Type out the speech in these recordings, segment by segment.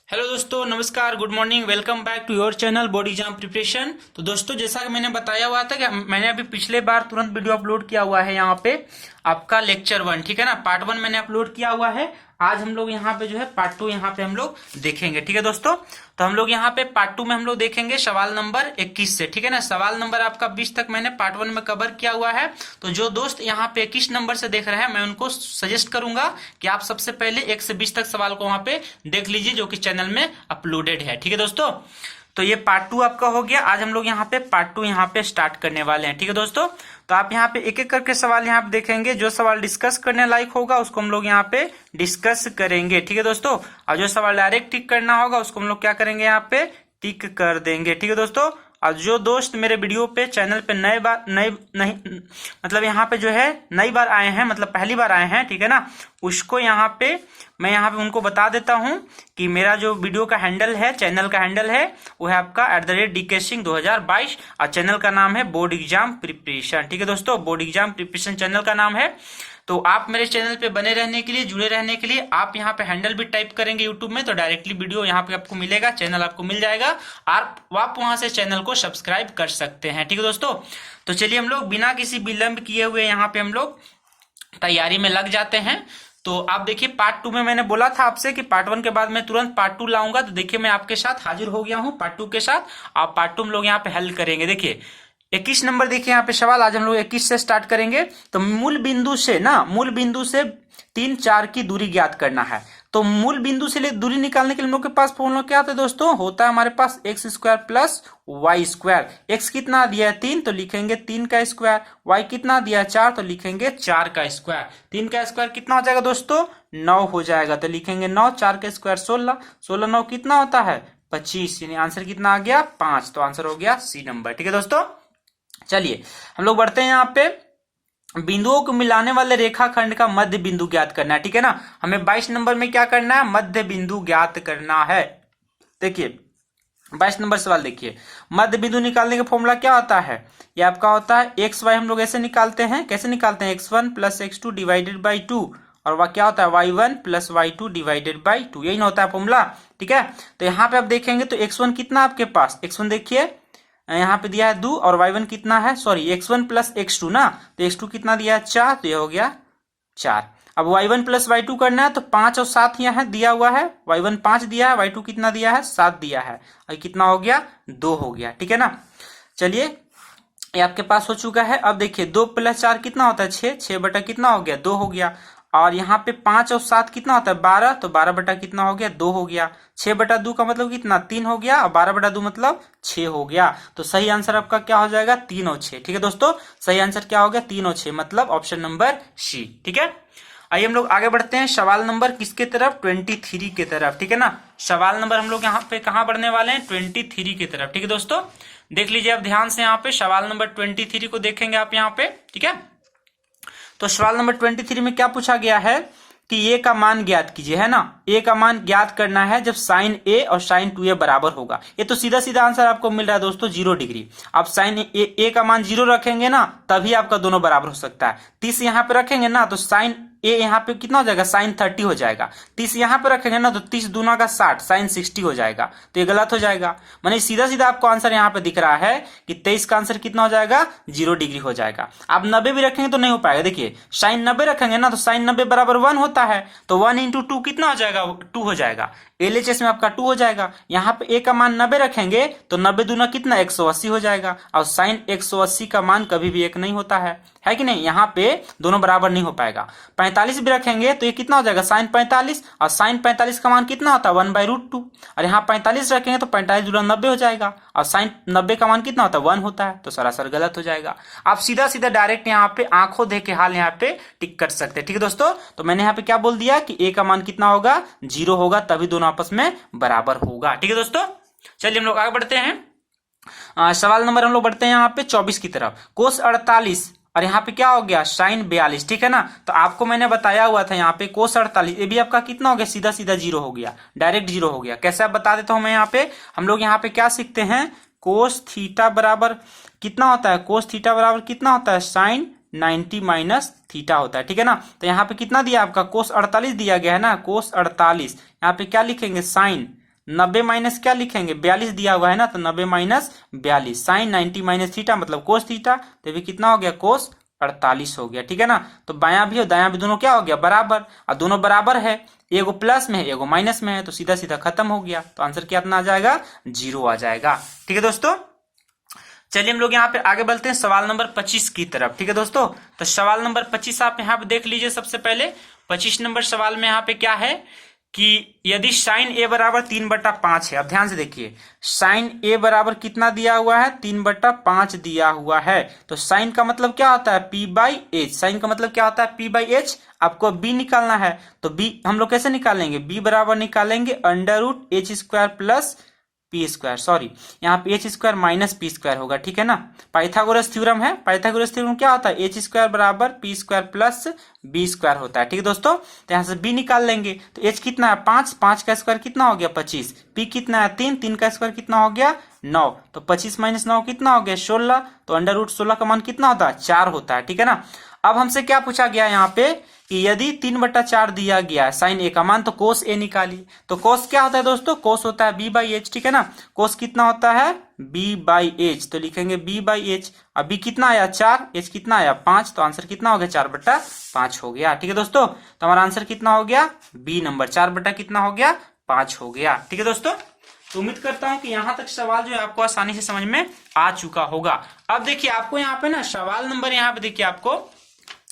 Hello दोस्तों, नमस्कार, good morning, welcome back to your channel board exam preparation. तो दोस्तों, जैसा कि मैंने बताया हुआ था कि मैंने अभी पिछले बार तुरंत वीडियो अपलोड किया हुआ है यहाँ पे आपका लेक्चर 1, ठीक है ना। पार्ट 1 मैंने अपलोड किया हुआ है। आज हम लोग यहाँ पे जो है पार्ट 2 यहाँ पे हम लोग देखेंगे, ठीक है दोस्तों। तो हम लोग यहाँ पे पार्ट 2 में हम लोग देखेंगे सवाल नंबर 21 से, ठीक है ना। सवाल नंबर आपका 20 तक मैंने पार्ट 1 में कवर किया हुआ है। तो जो दोस्त यहाँ पे 21 नंबर से देख रहे हैं, मैं उनको सजेस्ट करूंगा कि आप सबसे पहले 1 से 20 तक सवाल को वहां पे देख लीजिए, जो कि चैनल में अपलोडेड है, ठीक है दोस्तों। तो ये पार्ट 2 आपका हो गया। आज हम लोग यहाँ पे पार्ट 2 यहाँ पे स्टार्ट करने वाले हैं, ठीक है दोस्तों। तो आप यहाँ पे एक एक करके सवाल यहाँ पे देखेंगे। जो सवाल डिस्कस करने लायक होगा उसको हम लोग यहाँ पे डिस्कस करेंगे, ठीक है दोस्तों। और जो सवाल डायरेक्ट टिक करना होगा उसको हम लोग क्या करेंगे, यहाँ पे टिक कर देंगे, ठीक है दोस्तों। और जो दोस्त मेरे वीडियो पे चैनल पे नए मतलब यहाँ पे जो है नई बार आए हैं, मतलब पहली बार आए हैं, ठीक है ना, उसको यहाँ पे मैं यहाँ पे उनको बता देता हूँ कि मेरा जो वीडियो का हैंडल है, चैनल का हैंडल है, वो है आपका @DK Singh 2022 और चैनल का नाम है बोर्ड एग्जाम प्रिपरेशन, ठीक है दोस्तों। बोर्ड एग्जाम प्रिपरेशन चैनल का नाम है। तो आप मेरे चैनल पे बने रहने के लिए, जुड़े रहने के लिए आप यहाँ पे हैंडल भी टाइप करेंगे यूट्यूब में, तो डायरेक्टली वीडियो यहाँ पे आपको मिलेगा, चैनल आपको मिल जाएगा और आप वहां से चैनल को सब्सक्राइब कर सकते हैं, ठीक है दोस्तों। तो चलिए हम लोग बिना किसी विलंब किए हुए यहाँ पे हम लोग तैयारी में लग जाते हैं। तो आप देखिए, पार्ट 2 में मैंने बोला था आपसे कि पार्ट 1 के बाद मैं तुरंत पार्ट 2 लाऊंगा। तो देखिए, मैं आपके साथ हाजिर हो गया हूँ पार्ट 2 के साथ। आप पार्ट 2 हम लोग यहाँ पे हल करेंगे। देखिए 21 नंबर, देखिए यहाँ पे सवाल आज हम लोग 21 से स्टार्ट करेंगे। तो मूल बिंदु से 3, 4 की दूरी ज्ञात करना है। तो मूल बिंदु से दूरी निकालने के लिए हम लोग के पास फॉर्मूला क्या होता है दोस्तों, होता है हमारे पास x² प्लस y²। x कितना दिया है 3, तो लिखेंगे 3 का स्क्वायर। y कितना दिया है 4, तो लिखेंगे 4 का स्क्वायर। 3 का स्क्वायर कितना हो जाएगा दोस्तों, 9 हो जाएगा, तो लिखेंगे 9। 4 का स्क्वायर 16, 16 9 कितना होता है 25, यानी आंसर कितना आ गया 5। तो आंसर हो गया सी नंबर, ठीक है दोस्तों। चलिए हम लोग बढ़ते हैं यहाँ पे। बिंदुओं को मिलाने वाले रेखाखंड का मध्य बिंदु ज्ञात करना है, ठीक है ना। हमें 22 नंबर में क्या करना है, मध्य बिंदु ज्ञात करना है। देखिए 22 नंबर सवाल देखिए, मध्य बिंदु निकालने का फॉर्मूला क्या होता है, ये आपका होता है एक्स वाई। हम लोग ऐसे निकालते हैं, कैसे निकालते हैं, x1 plus x2 divided by 2, और वह क्या होता है y1 plus y2 divided by 2, यही ना होता है फॉर्मूला, ठीक है। तो यहाँ पे आप देखेंगे तो x1 कितना आपके पास, x1 देखिए यहाँ पे दिया है 2, और y1 कितना है, सॉरी x1 प्लस x2 ना, तो x2 कितना दिया है 4, तो ये हो गया 4। अब y1 प्लस y2 करना है तो 5 और 7 यहाँ दिया हुआ है, y1 5 दिया है, y2 कितना दिया है 7 दिया है, और कितना हो गया 2 हो गया, ठीक है ना। चलिए ये आपके पास हो चुका है। अब देखिए 2 प्लस 4 कितना होता है 6, 6 बटा कितना हो गया 2 हो गया। और यहाँ पे 5 और 7 कितना होता है 12, तो 12 बटा कितना हो गया 2 हो गया। 6 बटा 2 का मतलब कितना 3 हो गया, और 12 बटा 2 मतलब 6 हो गया। तो सही आंसर आपका क्या हो जाएगा 3 और 6, ठीक है दोस्तों। सही आंसर क्या हो गया 3 और 6, मतलब ऑप्शन नंबर सी, ठीक है। आइए हम लोग आगे बढ़ते हैं सवाल नंबर किसके तरफ, 23 के तरफ, ठीक है ना। सवाल नंबर हम लोग यहाँ पे कहाँ बढ़ने वाले हैं, 23 की तरफ, ठीक है दोस्तों। देख लीजिए आप ध्यान से, यहाँ पे सवाल नंबर 23 को देखेंगे आप यहाँ पे, ठीक है। तो सवाल नंबर 23 में क्या पूछा गया है कि ए का मान ज्ञात कीजिए, है ना। ए का मान ज्ञात करना है जब साइन ए और साइन 2a बराबर होगा। ये तो सीधा सीधा आंसर आपको मिल रहा है दोस्तों 0 डिग्री। आप साइन ए का मान 0 रखेंगे ना, तभी आपका दोनों बराबर हो सकता है। 30 यहाँ पे रखेंगे ना, तो साइन ए यहाँ पे कितना हो जाएगा साइन 30 हो जाएगा। 30 यहाँ पे रखेंगे ना, तो 30 दूना का 60, साइन 60 हो जाएगा, तो ये गलत हो जाएगा। माने सीधा सीधा आपको आंसर यहाँ पे दिख रहा है कि 23 का आंसर कितना हो जाएगा 0 डिग्री हो जाएगा। आप 90 भी रखेंगे तो नहीं हो पाएगा। देखिए साइन 90 रखेंगे ना, तो साइन 90 बराबर 1 होता है, तो 1 इंटू 2 कितना हो जाएगा 2 हो जाएगा। LHS में आपका 2 हो जाएगा। यहाँ पे ए का मान 90 रखेंगे तो 90 दूना कितना 180 हो जाएगा, और साइन 180 का मान कभी भी 1 नहीं होता है कि नहीं। यहाँ पे दोनों बराबर नहीं हो पाएगा। 45 भी रखेंगे तो ये कितना हो जाएगा साइन 45, और साइन 45 का मान कितना होता है 1/√2, और यहाँ 45 रखेंगे तो 45 दूना 90 हो जाएगा, और साइन 90 का मान कितना होता है 1 होता है, तो सरासर गलत हो जाएगा। आप सीधा सीधा डायरेक्ट यहाँ पे आंखों देख के हाल यहाँ पे टिक कर सकते हैं, ठीक है दोस्तों। तो मैंने यहाँ पे क्या बोल दिया कि ए का मान कितना होगा 0 होगा, तभी दोनों आपस में बराबर होगा, ठीक है दोस्तों। चलिए हम लोग आगे बढ़ते हैं। सवाल नंबर हम लोग बढ़ते हैं यहाँ पे 24 की तरफ। कोस 48 और यहाँ पे क्या हो गया साइन 42, ठीक है ना। तो आपको मैंने बताया हुआ था यहाँ पे कोस 48, ये भी आपका कितना हो गया सीधा सीधा 0 हो गया, डायरेक्ट 0 हो गया। कैसे आप बता देता हूं मैं यहाँ पे। हम लोग यहाँ पे क्या सीखते हैं, कोस थीटा बराबर कितना होता है, कोस थीटा बराबर कितना होता है साइन 90 माइनस थीटा होता है, ठीक है ना। तो यहाँ पे कितना दिया आपका कोस 48 दिया गया है ना, कोस 48 यहाँ पे क्या लिखेंगे साइन 90 माइनस क्या लिखेंगे, 42 दिया हुआ है ना, तो 90 माइनस 42 साइन 90 माइनस थीटा मतलब कोस थीटा, तो भी कितना हो गया कोस 48 हो गया। ठीक है ना, तो बायां भी और दायां भी दोनों क्या हो गया बराबर, और दोनों बराबर है, एगो प्लस में है एगो माइनस में है, तो सीधा सीधा खत्म हो गया। तो आंसर क्या आ जाएगा 0 आ जाएगा। ठीक है दोस्तों, चलिए हम लोग यहाँ पे आगे बढ़ते हैं सवाल नंबर 25 की तरफ। ठीक है दोस्तों, तो सवाल नंबर 25 आप यहाँ पे देख लीजिए। सबसे पहले 25 नंबर सवाल में यहाँ पे क्या है कि यदि साइन ए बराबर 3/5 है। अब ध्यान से देखिए, साइन ए बराबर कितना दिया हुआ है, 3/5 दिया हुआ है। तो साइन का मतलब क्या होता है p/h, साइन का मतलब क्या होता है p/h। आपको b निकालना है, तो b हम लोग कैसे निकालेंगे, b बराबर निकालेंगे √h² प्लस p², सॉरी यहाँ पे h² माइनस p² होगा। ठीक है ना, पाइथागोरस थ्योरम है, पाइथागोरस थ्योरम क्या होता है h² बराबर p² प्लस b² होता है। ठीक है दोस्तों, तो यहाँ से b निकाल लेंगे, तो h कितना है 5, 5 का स्क्वायर कितना हो गया 25, p कितना है 3, 3 का स्क्वायर कितना हो गया 9, तो 25 माइनस 9 कितना हो गया 16, तो √16 का मान कितना होता है 4 होता है। ठीक है ना, अब हमसे क्या पूछा गया यहाँ पे कि यदि 3/4 दिया गया है साइन ए का मान, तो कोस ए निकालिए। तो कोस क्या होता है दोस्तों, कोस होता है b/h। ठीक है ना, कोस कितना होता है b/h, तो लिखेंगे b/h। अब b कितना आया 4, h कितना आया 5, तो आंसर कितना हो गया 4/5 हो गया। ठीक है दोस्तों, तो हमारा आंसर कितना हो गया बी नंबर, 4 कितना हो गया 5 हो गया। ठीक है दोस्तों, तो उम्मीद करता हूं कि यहां तक सवाल जो है आपको आसानी से समझ में आ चुका होगा। अब देखिए आपको यहाँ पे ना सवाल नंबर यहाँ पे देखिए आपको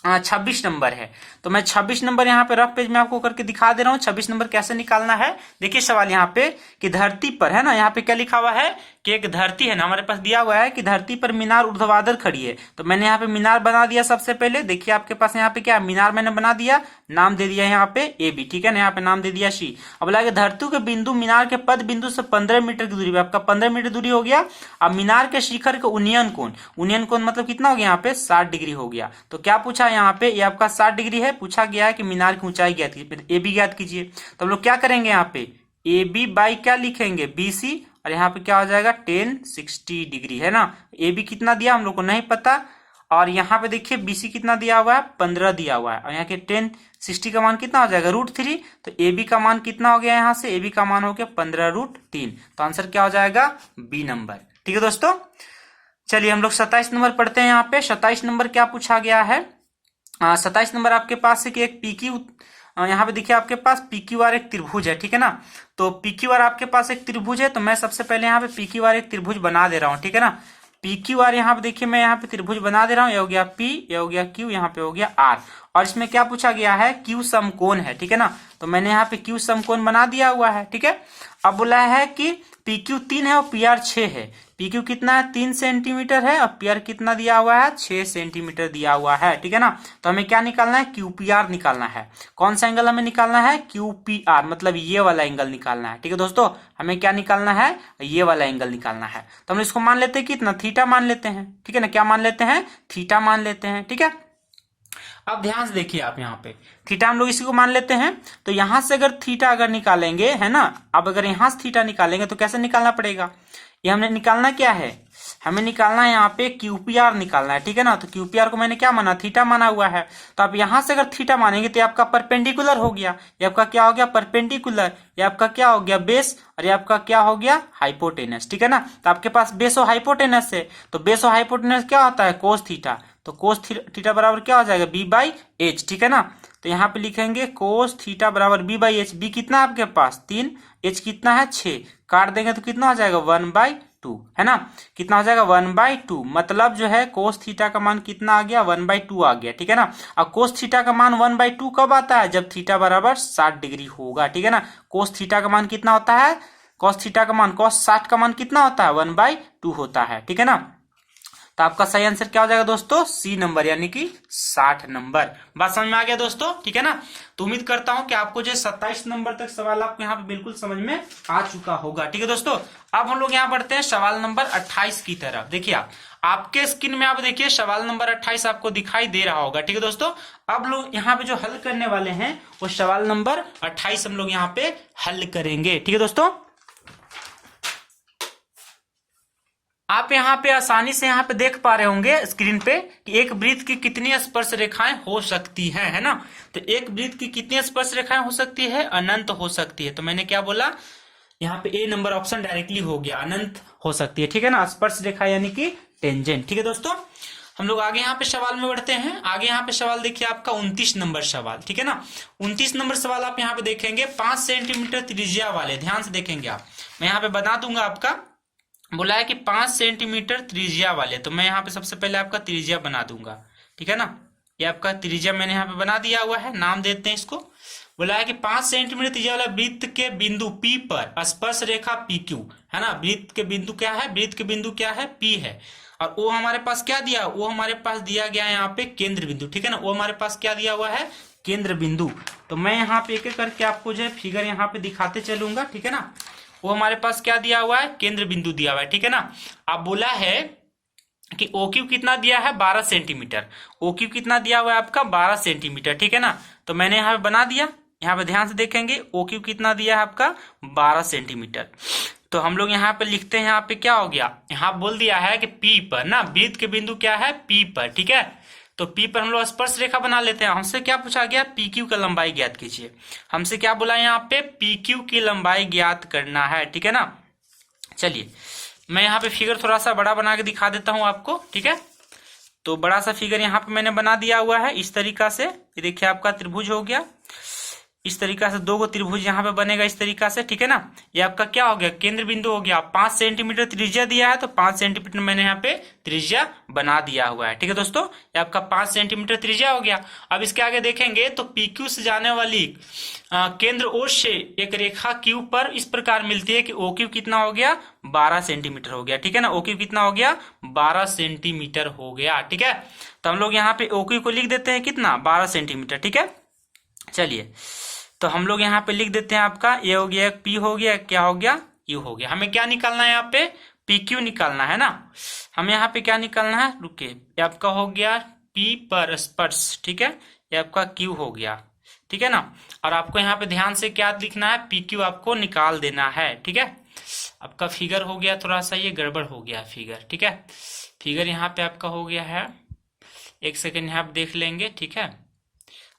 26 नंबर है, तो मैं 26 नंबर यहाँ पे रफ पेज में आपको करके दिखा दे रहा हूँ 26 नंबर कैसे निकालना है। देखिए सवाल यहाँ पे कि धरती पर है ना, यहाँ पे क्या लिखा हुआ है कि एक धरती है ना, हमारे पास दिया हुआ है कि धरती पर मीनार ऊर्ध्वाधर खड़ी है। तो मैंने यहाँ पे मीनार बना दिया सबसे पहले। देखिए आपके पास यहाँ पे क्या मीनार मैंने बना दिया, नाम दे दिया यहाँ पे ए बी। ठीक है ना, यहाँ पे नाम दे दिया सी। अब लगे धरती के बिंदु मीनार के पद बिंदु से 15 मीटर की दूरी पे, आपका 15 मीटर दूरी हो गया। अब मीनार के शिखर का उन्नयन कोण, उन्नयन कोण मतलब कितना हो गया यहाँ पे 60 डिग्री हो गया। तो क्या पूछा यहाँ पे, ये आपका 60 डिग्री है, पूछा गया है कि मीनार की ऊंचाई ज्ञात कीजिए, ए बी ज्ञात कीजिए। तो हम लोग क्या करेंगे यहाँ पे ए बी बाई क्या लिखेंगे BC, और यहाँ पे क्या हो जाएगा 1060 डिग्री है ना। ए बी कितना दिया हम लोग को नहीं पता, और यहाँ पे देखिए BC कितना दिया हुआ है 15 दिया हुआ है, और यहाँ के 1060 का मान कितना हो जाएगा √3। तो ए बी का मान कितना हो गया, यहाँ से ए बी का मान हो गया 15√3। तो आंसर क्या हो जाएगा बी नंबर। ठीक है दोस्तों, चलिए हम लोग 27 नंबर पढ़ते हैं। यहाँ पे 27 नंबर क्या पूछा गया है, 27 नंबर आपके पास है कि एक PQ, यहाँ पे देखिए आपके पास PQR एक त्रिभुज है। ठीक है ना, तो PQR आपके पास एक त्रिभुज है, तो मैं सबसे पहले यहाँ पे PQR एक त्रिभुज बना दे रहा हूँ। ठीक है ना, PQR यहाँ पे देखिए मैं यहाँ पे त्रिभुज बना दे रहा हूँ, ये हो गया P, ये हो गया Q, यहाँ पे हो गया R, और इसमें क्या पूछा गया है Q समकोण है। ठीक है ना, तो मैंने यहाँ पे Q समकोण बना दिया हुआ है। ठीक है, अब बोला है कि PQ 3 है और PR 6 है। PQ कितना है 3 सेंटीमीटर है, और PR कितना दिया हुआ है 6 सेंटीमीटर दिया हुआ है। ठीक है ना, तो हमें क्या निकालना है QPR निकालना है। कौन सा एंगल हमें निकालना है QPR, मतलब ये वाला एंगल निकालना है। ठीक है दोस्तों, हमें क्या निकालना है ये वाला एंगल निकालना है। तो हम इसको मान लेते हैं कितना, थीटा मान लेते हैं। ठीक है ना, क्या मान लेते हैं थीटा मान लेते हैं। ठीक है, अब ध्यान से देखिए आप यहाँ पे थीटा हम लोग इसी को मान लेते हैं। तो यहां से अगर थीटा अगर निकालेंगे है ना, अब अगर यहां से थीटा निकालेंगे तो कैसे निकालना पड़ेगा, ये हमने निकालना क्या है, हमें निकालना है यहाँ पे QPR निकालना है। ठीक है ना, तो QPR को मैंने क्या माना थीटा माना हुआ है। तो आप यहां से अगर थीटा मानेंगे तो आपका परपेंडिकुलर हो गया, ये आपका क्या हो गया परपेंडिकुलर, ये आपका क्या हो गया बेस, और ये आपका क्या हो गया हाइपोटेनस। ठीक है ना, तो आपके पास बेस और हाइपोटेनस है, तो बेस और हाइपोटेनस क्या होता है कोस थीटा, तो कोस थीटा बराबर क्या हो जाएगा B/H। ठीक है ना, तो यहाँ पे लिखेंगे कोस थीटा बराबर B/H। B कितना है आपके पास 3, H कितना है 6, काट देंगे तो कितना हो जाएगा 1/2 है ना, कितना हो जाएगा 1/2, मतलब जो है कोस थीटा का मान कितना आ गया 1/2 आ गया। ठीक है ना, अब कोस थीटा का मान 1/2 कब आता है, जब थीटा बराबर 60 डिग्री होगा। ठीक है ना, कोस थीटा का मान कितना होता है, कोस थीटा का मान कोस 60 का मान कितना होता है 1/2 होता है। ठीक है ना, तो आपका सही आंसर क्या हो जाएगा दोस्तों C नंबर, यानी कि 60 नंबर। बात समझ में आ गया दोस्तों। ठीक है ना, तो उम्मीद करता हूं कि आपको जो 27 नंबर तक सवाल आपको यहाँ पे बिल्कुल समझ में आ चुका होगा। ठीक है दोस्तों, अब हम लोग यहाँ बढ़ते हैं सवाल नंबर 28 की तरफ। देखिए आपके स्क्रीन में आप देखिए सवाल नंबर 28 आपको दिखाई दे रहा होगा। ठीक है दोस्तों, अब लोग यहाँ पे जो हल करने वाले हैं वो सवाल नंबर 28 हम लोग यहाँ पे हल करेंगे। ठीक है दोस्तों, आप यहाँ पे आसानी से यहाँ पे देख पा रहे होंगे स्क्रीन पे कि एक वृत्त की कितनी स्पर्श रेखाएं हो सकती हैं, है ना। तो एक वृत्त की कितनी स्पर्श रेखाएं हो सकती है, अनंत हो सकती है। तो मैंने क्या बोला, यहाँ पे ए नंबर ऑप्शन डायरेक्टली हो गया, अनंत हो सकती है, ठीक है ना, स्पर्श रेखा यानी कि टेंजेंट। ठीक है दोस्तों, हम लोग आगे यहाँ पे सवाल में बढ़ते हैं। आगे यहाँ पे सवाल देखिए आपका 29 नंबर सवाल, ठीक है ना। 29 नंबर सवाल आप यहाँ पे देखेंगे 5 सेंटीमीटर त्रिज्या वाले, ध्यान से देखेंगे आप, मैं यहाँ पे बना दूंगा आपका, बोला है कि 5 सेंटीमीटर त्रिज्या वाले, तो मैं यहाँ पे सबसे पहले आपका त्रिज्या बना दूंगा, ठीक है ना। ये आपका त्रिज्या मैंने यहाँ पे बना दिया हुआ है, नाम देते हैं इसको। बोला है कि 5 सेंटीमीटर त्रिज्या वाला वृत्त के बिंदु P पर स्पर्श रेखा PQ है ना। वृत्त के बिंदु क्या है, वृत्त के बिंदु क्या है, P है, और वो हमारे पास क्या दिया, वो हमारे पास दिया गया है यहाँ पे केंद्र बिंदु, ठीक है ना। वो हमारे पास क्या दिया हुआ है, केंद्र बिंदु। तो मैं यहाँ पे एक एक करके आपको जो है फिगर यहाँ पे दिखाते चलूंगा, ठीक है ना। वो हमारे पास क्या दिया हुआ है, केंद्र बिंदु दिया हुआ है, ठीक है ना। अब बोला है कि OQ कितना दिया है, 12 सेंटीमीटर। OQ कितना दिया हुआ है आपका, 12 सेंटीमीटर, ठीक है ना। तो मैंने यहाँ पे बना दिया, यहाँ पे ध्यान से देखेंगे OQ कितना दिया है आपका, 12 सेंटीमीटर। तो हम लोग यहाँ पे लिखते हैं, यहाँ पे क्या हो गया, यहाँ बोल दिया है कि P पर ना, वृत्त के बिंदु क्या है, P पर, ठीक है। तो P पर हम लोग स्पर्श रेखा बना लेते हैं। हमसे क्या पूछा गया, PQ का लंबाई ज्ञात कीजिए। हमसे क्या बोला यहाँ पे, PQ की लंबाई ज्ञात करना है, ठीक है ना। चलिए मैं यहाँ पे फिगर थोड़ा सा बड़ा बना के दिखा देता हूँ आपको, ठीक है। तो बड़ा सा फिगर यहाँ पे मैंने बना दिया हुआ है इस तरीका से। ये देखिए आपका त्रिभुज हो गया, इस तरीका से 2 त्रिभुज यहाँ पे बनेगा इस तरीका से, ठीक है ना। ये आपका क्या हो गया, केंद्र बिंदु हो गया। 5 सेंटीमीटर त्रिज्या दिया है, तो 5 सेंटीमीटर मैंने यहाँ पे त्रिज्या बना दिया हुआ है, ठीक है दोस्तों। ये आपका 5 सेंटीमीटर त्रिज्या हो गया। अब इसके आगे देखेंगे तो PQ से जाने वाली केंद्र ओर से एक रेखा Q पर इस प्रकार मिलती है कि OQ कितना हो गया, 12 सेंटीमीटर हो गया, ठीक है ना। OQ कितना हो गया, 12 सेंटीमीटर हो गया, ठीक है। तो हम लोग यहाँ पे OQ को लिख देते हैं कितना, 12 सेंटीमीटर, ठीक है। चलिए तो हम लोग यहाँ पे लिख देते हैं, आपका ये हो गया, P हो गया, क्या हो गया, Q हो गया। हमें क्या निकालना है यहाँ पे, PQ निकालना है ना। हमें यहाँ पे क्या निकालना है, रुके, ये आपका हो गया P पर स्पर्श, ठीक है। ये आपका Q हो गया, ठीक है ना। और आपको यहाँ पे ध्यान से क्या लिखना है, PQ आपको निकाल देना है, ठीक है। आपका फिगर हो गया थोड़ा सा ये गड़बड़ हो गया फिगर, ठीक है। फिगर यहाँ पे आपका हो गया है, एक सेकेंड यहाँ पे देख लेंगे, ठीक है।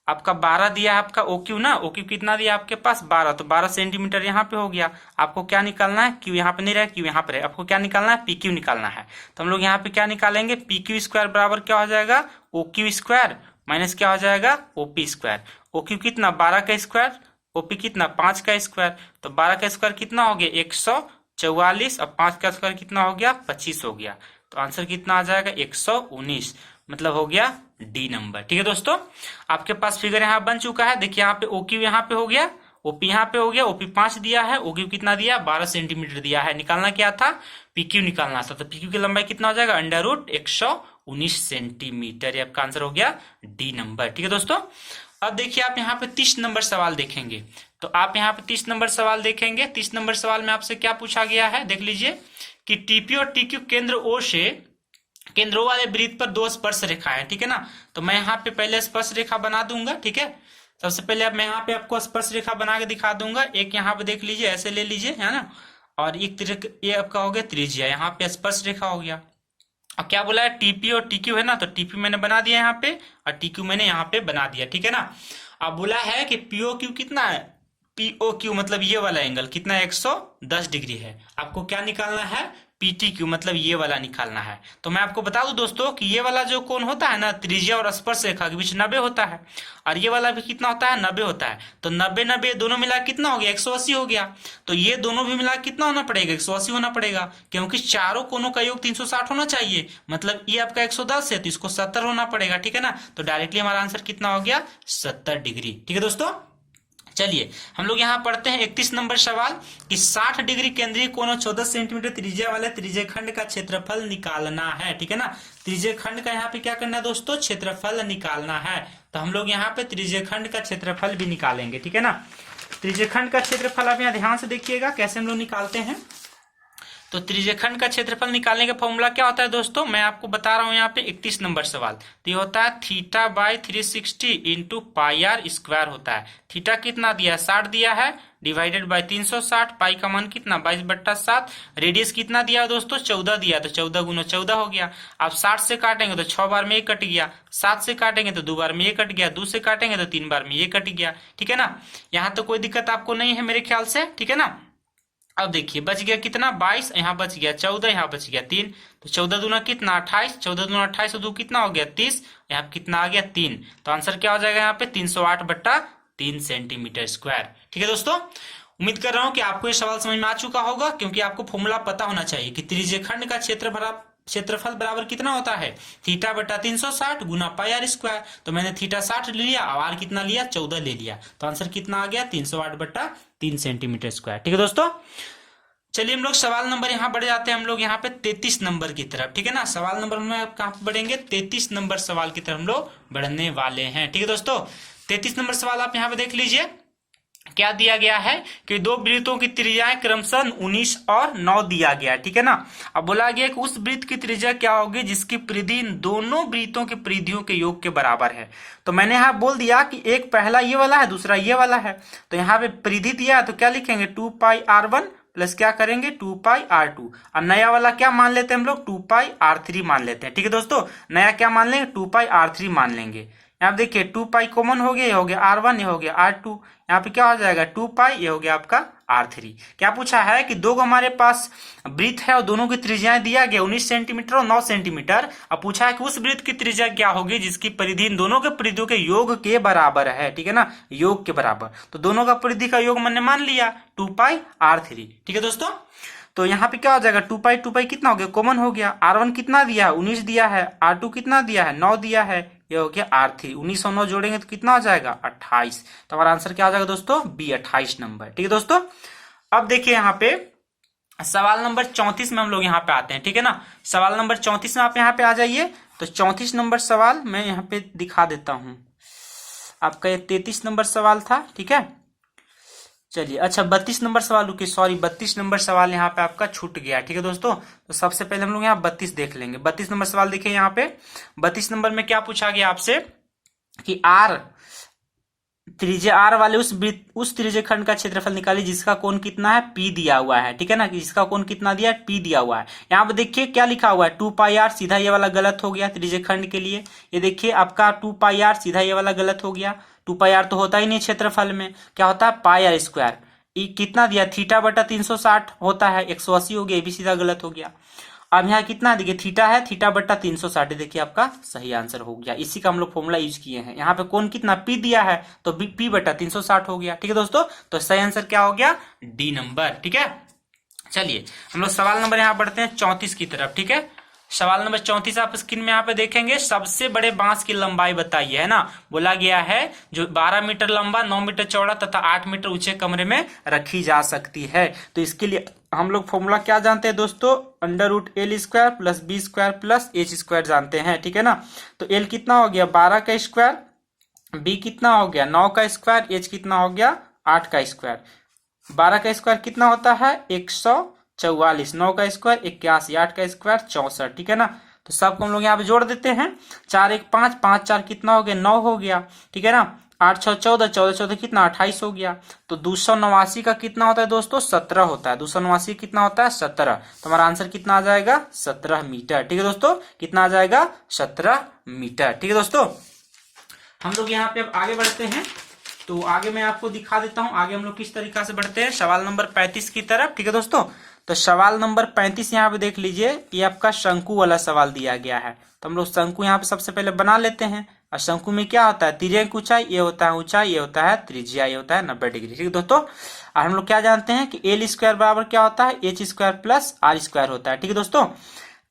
आपका 12 दिया है आपका OQ ना, OQ कितना दिया आपके पास, 12, तो 12 सेंटीमीटर यहाँ पे हो गया। आपको क्या निकालना है, Q यहाँ पे नहीं रहा, Q यहाँ पे रहे, आपको क्या निकालना है, PQ निकालना है। तो हम लोग यहाँ पे क्या निकालेंगे, PQ स्क्वायर बराबर क्या हो जाएगा, OQ स्क्वायर माइनस क्या हो जाएगा, OP स्क्वायर। OQ कितना, 12 का स्क्वायर, OP कितना, 5 का स्क्वायर, तो 12 का स्क्वायर कितना हो गया, 144, और 5 का स्क्वायर कितना हो गया, 25 हो गया। तो आंसर कितना आ जाएगा, 119, मतलब हो गया डी नंबर, ठीक है दोस्तों। आपके पास फिगर यहाँ बन चुका है। देखिए यहाँ पे OQ यहाँ पे हो गया, OP यहाँ पे हो गया, OP 5 दिया है, OQ कितना दिया, 12 सेंटीमीटर दिया है। निकालना क्या था, PQ निकालना था। तो PQ की लंबाई कितना हो जाएगा, √119 सेंटीमीटर। ये आपका आंसर हो गया डी नंबर, ठीक है दोस्तों। अब देखिए आप यहाँ पे 30 नंबर सवाल देखेंगे। तो आप यहाँ पे 30 नंबर सवाल देखेंगे। 30 नंबर सवाल में आपसे क्या पूछा गया है, देख लीजिए कि TP और TQ केंद्र O से केंद्रों वाले वृत्त पर 2 स्पर्श रेखा है, ठीक है ना। तो मैं यहाँ पे पहले स्पर्श रेखा बना दूंगा, ठीक है। सबसे पहले अब मैं यहाँ पे आपको स्पर्श रेखा बना के दिखा दूंगा। एक यहाँ पे देख लीजिए, ऐसे ले लीजिए, है ना। और एक ये आपका हो गया त्रिज्या, यहाँ पे स्पर्श रेखा हो गया। और क्या बोला है, TP और TQ है ना, तो TP मैंने बना दिया यहाँ पे और TQ मैंने यहाँ पे बना दिया, ठीक है ना। अब बोला है कि POQ कितना है, POQ मतलब ये वाला एंगल कितना, 110 डिग्री है। आपको क्या निकालना है, PTQ मतलब ये वाला निकालना है। तो मैं आपको बता दूं दोस्तों कि ये वाला जो कोण होता है ना, त्रिज्या और स्पर्श रेखा के बीच 90 होता है, और ये वाला भी कितना होता है, 90 होता है। तो 90 दोनों मिला कितना हो गया, 180 हो गया। तो ये दोनों भी मिला कितना होना पड़ेगा, 180 होना पड़ेगा, क्योंकि चारों कोणों का योग 360 होना चाहिए। मतलब ये आपका 110 है, तो इसको 70 होना पड़ेगा, ठीक है ना। तो डायरेक्टली हमारा आंसर कितना हो गया, 70 डिग्री, ठीक है दोस्तों। चलिए हम लोग यहाँ पढ़ते हैं 31 नंबर सवाल कि 60 डिग्री केंद्रीय कोण और 14 सेंटीमीटर त्रिज्या वाले त्रिज्यखंड का क्षेत्रफल निकालना है, ठीक है ना। त्रिज्यखंड का यहाँ पे क्या करना है दोस्तों, क्षेत्रफल निकालना है। तो हम लोग यहाँ पे त्रिज्यखंड का क्षेत्रफल भी निकालेंगे, ठीक है ना। त्रिज्यखंड का क्षेत्रफल आप यहाँ ध्यान से देखिएगा कैसे हम लोग निकालते हैं। तो त्रिज्यखंड का क्षेत्रफल निकालने का फॉर्मूला क्या होता है दोस्तों, मैं आपको बता रहा हूं यहाँ पे 31 नंबर सवाल। तो ये होता है θ/360 इंटू πr स्क्वायर होता है। थीटा कितना दिया है, 60 दिया है, डिवाइडेड बाय 360, पाई का मान कितना 22/7, रेडियस कितना दिया है दोस्तों, 14 दिया, तो 14 गुना 14 हो गया। आप 60 से काटेंगे तो 6 बार में ये कट गया, 7 से काटेंगे तो 2 बार में ये कट गया, 2 से काटेंगे तो 3 बार में ये कट गया, ठीक है ना। यहाँ तो कोई दिक्कत आपको नहीं है मेरे ख्याल से, ठीक है ना। अब देखिए बच गया कितना 22, यहाँ बच गया 14, यहाँ बच गया 3, तो 14 दूना कितना 28, 14 दूना 28 और 2 कितना हो गया 30, यहाँ कितना आ गया 3। तो आंसर क्या हो जाएगा यहाँ पे 308/3 सेंटीमीटर स्क्वायर। ठीक है दोस्तों, उम्मीद कर रहा हूं कि आपको ये सवाल समझ में आ चुका होगा, क्योंकि आपको फॉर्मूला पता होना चाहिए कि त्रिज्यखंड का क्षेत्रफल बराबर कितना होता है θ/360 गुना पाई आर स्क्वायर। तो मैंने थीटा 60 ले लिया और आर कितना लिया 14 ले लिया, तो आंसर कितना आ गया 308/3 सेंटीमीटर स्क्वायर। ठीक है दोस्तों, चलिए हम लोग सवाल नंबर यहाँ बढ़ जाते हैं हम लोग यहाँ पे 33 नंबर की तरफ। ठीक है ना, सवाल नंबर में आप कहाँ बढ़ेंगे 33 नंबर सवाल की तरफ हम लोग बढ़ने वाले हैं। ठीक है दोस्तों, 33 नंबर सवाल आप यहाँ पे देख लीजिए, क्या दिया गया है कि दो वृत्तों की त्रिज्याएं क्रमशः 19 और 9 दिया गया। ठीक है ना, अब बोला गया कि उस वृत्त की त्रिज्या क्या होगी जिसकी परिधि इन दोनों वृत्तों की परिधियों के योग के बराबर है। तो मैंने यहाँ बोल दिया कि एक पहला ये वाला है, दूसरा ये वाला है, तो यहाँ पे परिधि दिया है तो क्या लिखेंगे 2πr1 प्लस क्या करेंगे 2πr2, और नया वाला क्या मान लेते हैं हम लोग 2πr3 मान लेते हैं। ठीक है दोस्तों, नया क्या मान लेंगे 2πr3 मान लेंगे। यहाँ देखिए 2π कॉमन हो गया, ये हो गया r1, ये हो गया r2, यहाँ पे क्या हो जाएगा 2π, ये हो गया आपका r3। क्या पूछा है कि दो हमारे पास वृत्त है और दोनों की त्रिज्याएं दिया गया 19 सेंटीमीटर और 9 सेंटीमीटर। अब पूछा है कि उस वृत्त की त्रिज्या क्या होगी जिसकी परिधि इन दोनों के परिधियों के योग के बराबर है। ठीक है ना, योग के बराबर, तो दोनों का परिधि का योग मैंने मान लिया 2πr3। ठीक है दोस्तों, तो यहाँ पे क्या हो जाएगा 2π कितना हो गया कॉमन हो गया, r1 कितना दिया है 19 दिया है, r2 कितना दिया है 9 दिया है, ये हो गया r3, 19 और 9 जोड़ेंगे तो कितना हो जाएगा 28। तो हमारा आंसर क्या हो जाएगा दोस्तों बी 28 नंबर। ठीक है दोस्तों, अब देखिए यहाँ पे सवाल नंबर 34 में हम लोग यहाँ पे आते हैं। ठीक है ना, सवाल नंबर 34 में आप यहाँ पे आ जाइए। तो 34 नंबर सवाल मैं यहाँ पे दिखा देता हूँ, आपका ये 33 नंबर सवाल था। ठीक है, चलिए अच्छा 32 नंबर सवाल, रुकिए सॉरी 32 नंबर सवाल यहाँ पे आपका छूट गया। ठीक है दोस्तों, तो सबसे पहले हम लोग यहाँ 32 देख लेंगे। 32 नंबर सवाल देखिए यहाँ पे, 32 नंबर में क्या पूछा गया आपसे कि आर त्रिज्या आर वाले उस त्रिज्यखंड का क्षेत्रफल निकालिए जिसका कोण कितना है पी दिया हुआ है। ठीक है ना, जिसका कोण कितना दिया है पी दिया हुआ है। यहाँ पे देखिए क्या लिखा हुआ है 2πr, सीधा ये वाला गलत हो गया त्रिज्यखंड के लिए। ये देखिए आपका 2πr सीधा ये वाला गलत हो गया, 2πr तो होता ही नहीं क्षेत्रफल में, क्या होता है पाई आर स्क्वायर। कितना दिया θ/360 होता है 180 हो गया, ये भी सीधा गलत हो गया। अब यहाँ कितना देखिए थीटा है θ/360, देखिए आपका सही आंसर हो गया। इसी का हम लोग फॉर्मूला यूज किए हैं। यहाँ पे कौन कितना पी दिया है तो p/360 हो गया। ठीक है दोस्तों, तो सही आंसर क्या हो गया डी नंबर। ठीक है, चलिए हम लोग सवाल नंबर यहाँ बढ़ते हैं 34 की तरफ। ठीक है, सवाल नंबर 34 आप स्क्रीन में यहाँ पे देखेंगे, सबसे बड़े बांस की लंबाई बताइए। है ना, बोला गया है जो 12 मीटर लंबा, 9 मीटर चौड़ा तथा 8 मीटर ऊंचे कमरे में रखी जा सकती है। तो इसके लिए हम लोग फॉर्मूला क्या जानते हैं दोस्तों, √L² + B² + H² जानते हैं। ठीक है ना, तो L कितना हो गया 12 का स्क्वायर, B कितना हो गया 9 का स्क्वायर, H कितना हो गया 8 का स्क्वायर। 12 का स्क्वायर कितना होता है 144, 9 का स्क्वायर 81, 8 का स्क्वायर 64। ठीक है ना, तो सबको हम लोग यहाँ पे जोड़ देते हैं, 4 1 5, 5 4 कितना हो गया 9 हो गया। ठीक है ना, 8 6 14, 14 14 कितना 28 हो गया। तो 289 का कितना होता है दोस्तों 17 होता है, 289 कितना होता है 17। तो हमारा आंसर कितना आ जाएगा 17 मीटर। ठीक है दोस्तों, कितना आ जाएगा 17 मीटर। ठीक है दोस्तों, हम लोग यहाँ पे अब आगे बढ़ते हैं। तो आगे मैं आपको दिखा देता हूँ आगे हम लोग किस तरीका से बढ़ते हैं सवाल नंबर 35 की तरफ। ठीक है दोस्तों, तो सवाल नंबर 35 यहाँ पे देख लीजिए, ये आपका शंकु वाला सवाल दिया गया है। तो हम लोग शंकु यहाँ पे सबसे पहले बना लेते हैं। और शंकु में क्या होता है तिर्यक ऊंचाई, ये होता है ऊंचाई, ये होता है त्रिज्या, ये होता है 90 डिग्री। ठीक है दोस्तों, और हम लोग क्या जानते हैं कि L² बराबर क्या होता है H² + R² होता है। ठीक है दोस्तों,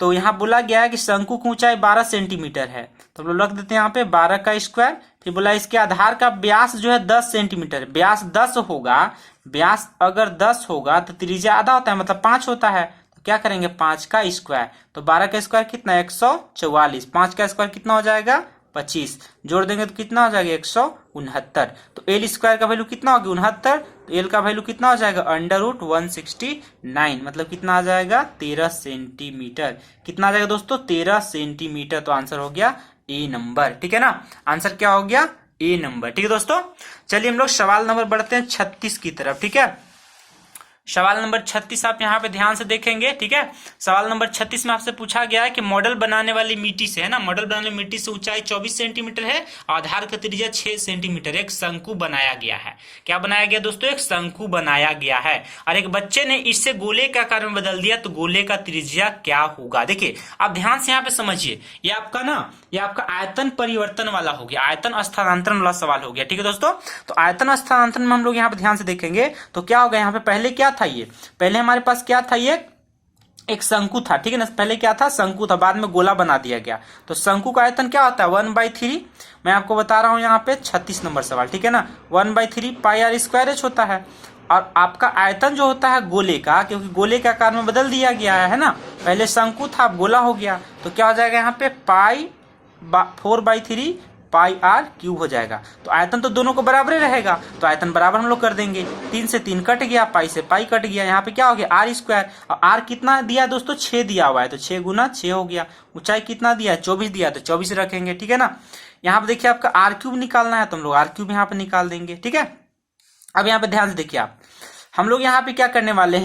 तो यहाँ बोला गया है कि शंकु की ऊंचाई 12 सेंटीमीटर है, तो हम लोग रख देते हैं यहाँ पे 12 का स्क्वायर। फिर बोला इसके आधार का व्यास जो है 10 सेंटीमीटर, व्यास 10 होगा, व्यास अगर 10 होगा तो त्रिज्या आधा होता है मतलब 5 होता है, तो क्या करेंगे 5 का स्क्वायर। तो 12 का स्क्वायर कितना 144, 5 का स्क्वायर कितना हो जाएगा 25, जोड़ देंगे तो कितना हो जाएगा 169। तो L² का वैल्यू कितना होगी 69, तो L का वैल्यू कितना हो जाएगा √169, मतलब कितना आ जाएगा 13 सेंटीमीटर। कितना आ जाएगा दोस्तों 13 सेंटीमीटर। तो आंसर हो गया ए नंबर। ठीक है ना, आंसर क्या हो गया ए नंबर। ठीक है दोस्तों, चलिए हम लोग सवाल नंबर बढ़ते हैं 36 की तरफ। ठीक है, सवाल नंबर 36 आप यहाँ पे ध्यान से देखेंगे, ठीक है। सवाल नंबर 36 में आपसे पूछा गया है कि मॉडल बनाने वाली मिट्टी से, है ना, मॉडल बनाने वाली मिट्टी से ऊंचाई 24 सेंटीमीटर है, आधार का त्रिज्या 6 सेंटीमीटर, एक शंकु बनाया गया है। क्या बनाया गया दोस्तों? एक शंकु बनाया गया है, और एक बच्चे ने इससे गोले के आकार में बदल दिया, तो गोले का त्रिज्या क्या होगा? देखिए आप ध्यान से यहाँ पे समझिए, ये आपका आयतन परिवर्तन वाला हो गया, आयतन स्थानांतरण वाला सवाल हो गया, ठीक है दोस्तों। तो आयतन स्थानांतरण में हम लोग यहाँ पे ध्यान से देखेंगे तो क्या होगा, यहाँ पे पहले क्या था, ये पहले हमारे पास क्या था, ये एक शंकु था, ठीक है ना। पहले क्या था? शंकु था, बाद में गोला बना दिया गया। तो शंकु का आयतन क्या होता है? 1/3, मैं आपको बता रहा हूं यहाँ पे 36 नंबर सवाल, ठीक है ना। 1/3 पाई आर स्क्वायर एच होता है, और आपका आयतन जो होता है गोले का, क्योंकि गोले के आकार में बदल दिया गया है ना, पहले शंकु था अब गोला हो गया, तो क्या हो जाएगा यहाँ पे पाई 4/3 पाई आर क्यूब हो जाएगा। तो आयतन तो दोनों को बराबर ही रहेगा, तो आयतन बराबर हम लोग कर देंगे, 3 से 3 कट गया, पाई से पाई कट गया, यहाँ पे क्या हो गया आर स्क्वायर। और आर कितना दिया दोस्तों? 6 दिया हुआ है, तो 6 गुना 6 हो गया। ऊंचाई कितना दिया है? 24 दिया, तो 24 रखेंगे, ठीक है ना। यहाँ पे देखिए आपका आर क्यूब निकालना है, तो हम लोग आर क्यूब यहाँ पे निकाल देंगे, ठीक है। अब यहाँ पे ध्यान से देखिए आप, हम लोग यहाँ पे क्या करने वाले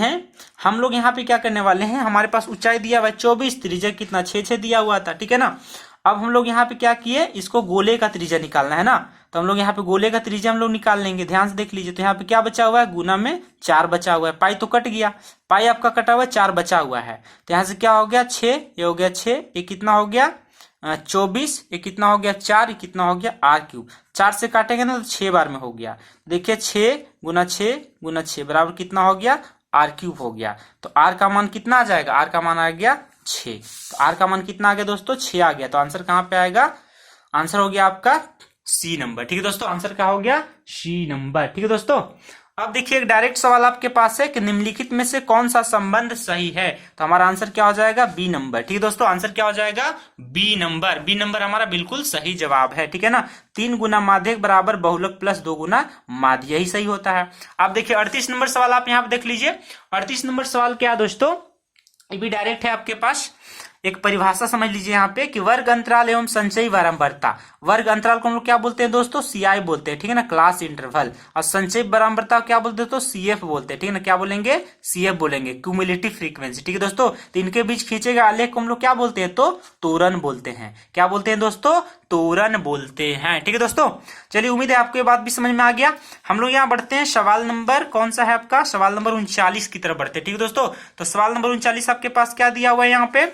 हैं, हमारे पास ऊंचाई दिया हुआ है 24, त्रिज्या कितना 6 दिया हुआ था, ठीक है ना। अब हम लोग यहाँ पे क्या किए, इसको गोले का त्रिज्या निकालना है ना, तो हम लोग यहाँ पे गोले का त्रिज्या हम लोग निकाल लेंगे। ध्यान से देख लीजिए, तो यहाँ पे क्या बचा हुआ है? गुना में 4 बचा हुआ है, पाई तो कट गया, पाई आपका कटा हुआ है, 4 बचा हुआ है, तो यहाँ से क्या हो गया 6, ये हो गया 6, ये कितना हो गया 24, ये कितना हो गया 4, ये कितना हो गया आर क्यूब। 4 से काटेंगे ना तो 6 बार में हो गया। देखिए 6 गुना 6 बराबर कितना हो गया? आर क्यूब हो गया। तो आर का मान कितना आ जाएगा? आर का मान आ गया 6। तो आर का मान कितना आ गया दोस्तों? 6 आ गया। तो आंसर कहां पे आएगा? आंसर हो गया आपका सी नंबर, ठीक है दोस्तों। आंसर क्या हो गया? सी नंबर, ठीक है दोस्तों। अब देखिए एक डायरेक्ट सवाल आपके पास है कि निम्नलिखित में से कौन सा संबंध सही है, तो हमारा आंसर क्या हो जाएगा? बी नंबर, ठीक है दोस्तों। आंसर क्या हो जाएगा? B number. बी नंबर हमारा बिल्कुल सही जवाब है, ठीक है ना। 3 गुना माध्यक बराबर बहुलक प्लस 2 गुना माध्य, यही सही होता है। आप देखिए 38 नंबर सवाल आप यहाँ पे देख लीजिए। 38 नंबर सवाल क्या है दोस्तों? ये भी डायरेक्ट है आपके पास। एक परिभाषा समझ लीजिए यहाँ पे कि वर्ग अंतराल एवं संचयी बारंबारता। वर्ग अंतराल को हम लोग क्या बोलते हैं दोस्तों? सीआई बोलते हैं, ठीक है ना, क्लास इंटरवल। और संचयी बारंबारता क्या बोलते हैं तो सीएफ बोलते हैं, ठीक है ना। क्या बोलेंगे? सीएफ बोलेंगे, क्यूमुलेटिव फ्रीक्वेंसी, ठीक है दोस्तों। तो इनके बीच खींचे गए आलेख को हम लोग क्या बोलते हैं तो त्वरण बोलते हैं। क्या बोलते हैं दोस्तों? त्वरण बोलते हैं, ठीक है दोस्तों। चलिए उम्मीद है आपको ये बात भी समझ में आ गया। हम लोग यहाँ बढ़ते हैं, सवाल नंबर कौन सा है आपका? सवाल नंबर 39 की तरफ बढ़ते हैं, ठीक है दोस्तों। तो सवाल नंबर 39 आपके पास क्या दिया हुआ है यहाँ पे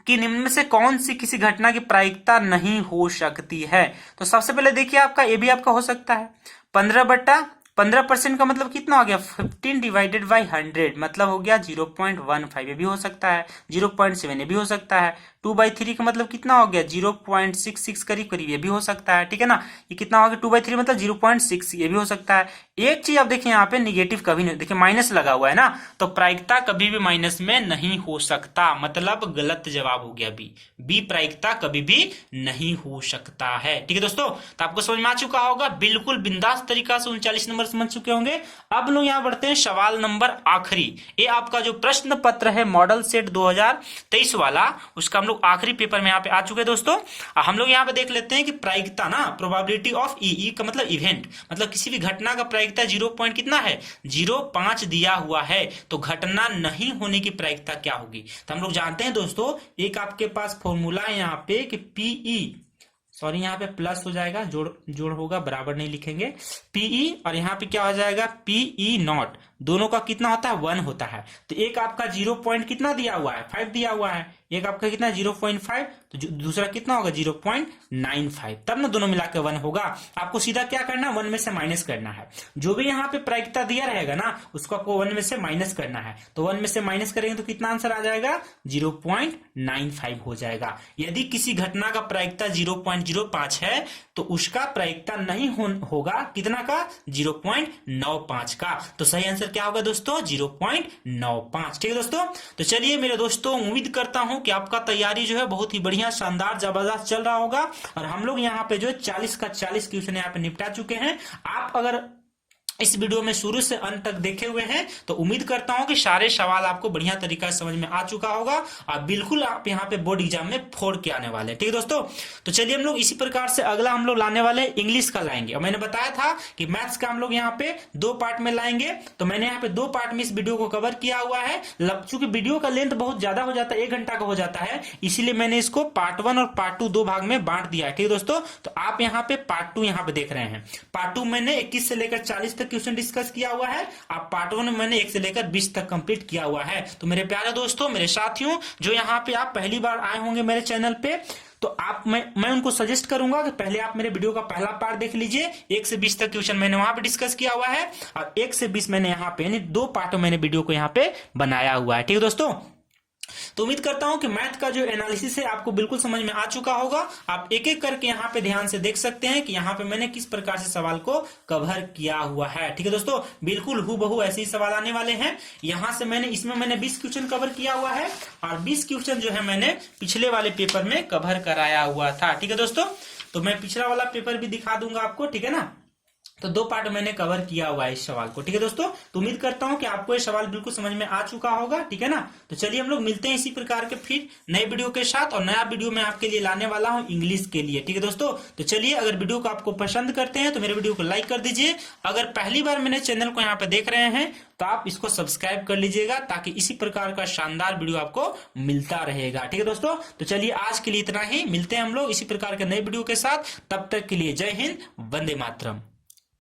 कि निम्न में से कौन सी किसी घटना की प्रायिकता नहीं हो सकती है। तो सबसे पहले देखिए आपका ये भी आपका हो सकता है 15% का मतलब कितना हो गया? 15 डिवाइडेड बाई 100 मतलब हो गया 0.15। ये भी हो सकता है 0.7, ये भी हो सकता है 2/3 का मतलब कितना हो गया? 0.66 करीब करीब, ये भी हो सकता है, ठीक है ना। ये कितना हो गया? 2/3 मतलब 0.6, ये भी हो सकता है। एक चीज आप देखिए यहाँ पे निगेटिव कभी नहीं, देखिए माइनस लगा हुआ है ना, तो प्रायिकता कभी भी माइनस में नहीं हो सकता, मतलब गलत जवाब हो गया बी। बी प्रायिकता कभी भी नहीं हो सकता है, ठीक है दोस्तों। तो आपको समझ में आ चुका होगा, बिल्कुल बिंदास तरीका से 39 नंबर समझ चुके होंगे। अब लोग यहाँ बढ़ते हैं सवाल नंबर आखिरी। ये आपका जो प्रश्न पत्र है मॉडल सेट 2023 वाला, उसका हम लोग आखिरी पेपर में यहाँ पे आ चुके हैं दोस्तों। हम लोग यहाँ पे देख लेते हैं कि प्रायिकता ना, प्रोबेबिलिटी ऑफ ई का मतलब इवेंट, मतलब किसी भी घटना का प्रायिकता 0 पॉइंट कितना है? 0.5 दिया हुआ है, तो घटना नहीं होने की प्रायिकता क्या होगी? तो हम लोग जानते हैं दोस्तों, एक आपके पास फॉर्मूला है यहाँ पे कि पीई, सॉरी यहाँ पे प्लस हो जाएगा, जोड़ होगा, बराबर नहीं लिखेंगे, पीई और यहाँ पे क्या हो जाएगा पीई नॉट, दोनों का कितना होता है? 1 होता है। तो एक आपका 0 पॉइंट कितना दिया हुआ है? 5 दिया हुआ है, एक आपका कितना 0.5, तो दूसरा कितना होगा 0.95, तब ना दोनों मिलाकर 1 होगा। आपको सीधा क्या करना है? 1 में से माइनस करना है। जो भी यहाँ पे प्रायिकता दिया रहेगा ना, उसको आपको 1 में से माइनस करना है। तो 1 में से माइनस करेंगे तो कितना आंसर आ जाएगा? 0.95 हो जाएगा। यदि किसी घटना का प्रायिकता 0.05 है तो उसका प्रायिकता नहीं होगा कितना का? 0.95 का। तो सही आंसर क्या होगा दोस्तों? 0.95, ठीक है दोस्तों। तो चलिए मेरे दोस्तों, उम्मीद करता हूं कि आपका तैयारी जो है बहुत ही बढ़िया, शानदार, जबरदस्त चल रहा होगा। और हम लोग यहाँ पे जो 40 का 40 क्वेश्चन यहाँ पे निपटा चुके हैं। आप अगर इस वीडियो में शुरू से अंत तक देखे हुए हैं, तो उम्मीद करता हूं कि सारे सवाल आपको बढ़िया तरीका से समझ में आ चुका होगा और बिल्कुल आप यहाँ पे बोर्ड एग्जाम में फोड़ के आने वाले हैं। ठीक है दोस्तों, तो चलिए हम लोग इसी प्रकार से अगला हम लोग लाने वाले इंग्लिश का लाएंगे। और मैंने बताया था कि मैथ्स का हम लोग यहाँ पे 2 पार्ट में लाएंगे, तो मैंने यहाँ पे 2 पार्ट में इस वीडियो को कवर किया हुआ है। चूंकि वीडियो का लेंथ बहुत ज्यादा हो जाता है, 1 घंटा का हो जाता है, इसीलिए मैंने इसको पार्ट 1 और पार्ट 2 2 भाग में बांट दिया है। ठीक है दोस्तों, तो आप यहाँ पे पार्ट 2 यहाँ पे देख रहे हैं। पार्ट 2 मैंने 21 से लेकर 40 तक क्वेश्चन डिस्कस किया हुआ है। आप पार्ट 1 में मैंने 1 से लेकर 20 तक कंप्लीट किया हुआ है। तो मेरे प्यारे दोस्तों, मेरे साथियों, जो यहाँ पे आप पहली बार आए होंगे मेरे चैनल पे, तो मैं उनको सजेस्ट करूंगा कि पहले आप मेरे वीडियो का पहला पार्ट देख लीजिए। 1 से 20 तक क्वेश्चन मैंने वहां पे डिस्कस किया हुआ है और 1 से 20 मैंने यहाँ पे यानी 2 पार्ट में मैंने वीडियो को यहाँ पे बनाया हुआ है। ठीक है दोस्तों, तो उम्मीद करता हूं कि मैथ का जो एनालिसिस है आपको बिल्कुल समझ में आ चुका होगा। आप एक एक करके यहाँ पे ध्यान से देख सकते हैं कि यहाँ पे मैंने किस प्रकार से सवाल को कवर किया हुआ है। ठीक है दोस्तों, बिल्कुल हूबहू ऐसे ही सवाल आने वाले हैं। यहाँ से इसमें मैंने 20 क्वेश्चन कवर किया हुआ है और 20 क्वेश्चन जो है मैंने पिछले वाले पेपर में कवर कराया हुआ था। ठीक है दोस्तों, तो मैं पिछला वाला पेपर भी दिखा दूंगा आपको। ठीक है ना, तो 2 पार्ट मैंने कवर किया हुआ है इस सवाल को। ठीक है दोस्तों, तो उम्मीद करता हूं कि आपको ये सवाल बिल्कुल समझ में आ चुका होगा। ठीक है ना, तो चलिए हम लोग मिलते हैं इसी प्रकार के फिर नए वीडियो के साथ। और नया वीडियो मैं आपके लिए लाने वाला हूं इंग्लिश के लिए। ठीक है दोस्तों, तो चलिए, अगर वीडियो को आपको पसंद करते हैं तो मेरे वीडियो को लाइक कर दीजिए। अगर पहली बार मेरे चैनल को यहाँ पे देख रहे हैं तो आप इसको सब्सक्राइब कर लीजिएगा, ताकि इसी प्रकार का शानदार वीडियो आपको मिलता रहेगा। ठीक है दोस्तों, तो चलिए आज के लिए इतना ही। मिलते हैं हम लोग इसी प्रकार के नए वीडियो के साथ। तब तक के लिए जय हिंद, वंदे मातरम।